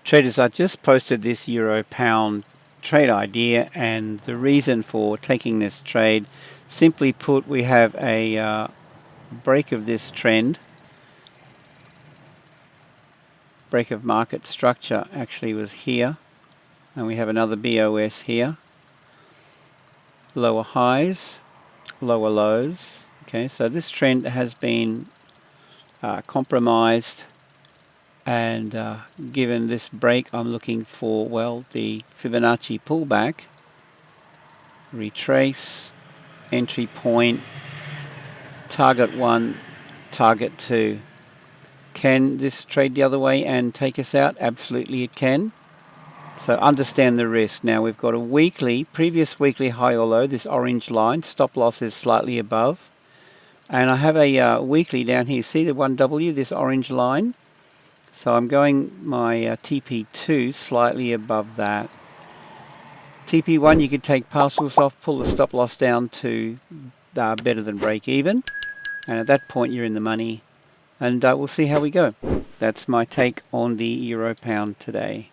Traders, I just posted this euro pound trade idea, and the reason for taking this trade, simply put, we have a break of this trend, break of market structure actually was here, and we have another BOS here, lower highs, lower lows. Okay, so this trend has been compromised, and given this break, I'm looking for, well, the Fibonacci pullback, retrace, entry point, target 1, target 2. Can this trade the other way and take us out? Absolutely it can. So understand the risk. Now we've got a weekly, previous weekly high or low, this orange line, stop loss is slightly above. And I have a weekly down here, see the 1W, this orange line? So I'm going my TP2 slightly above that. TP1 you could take partials off, pull the stop loss down to better than break even. And at that point you're in the money. And we'll see how we go. That's my take on the euro pound today.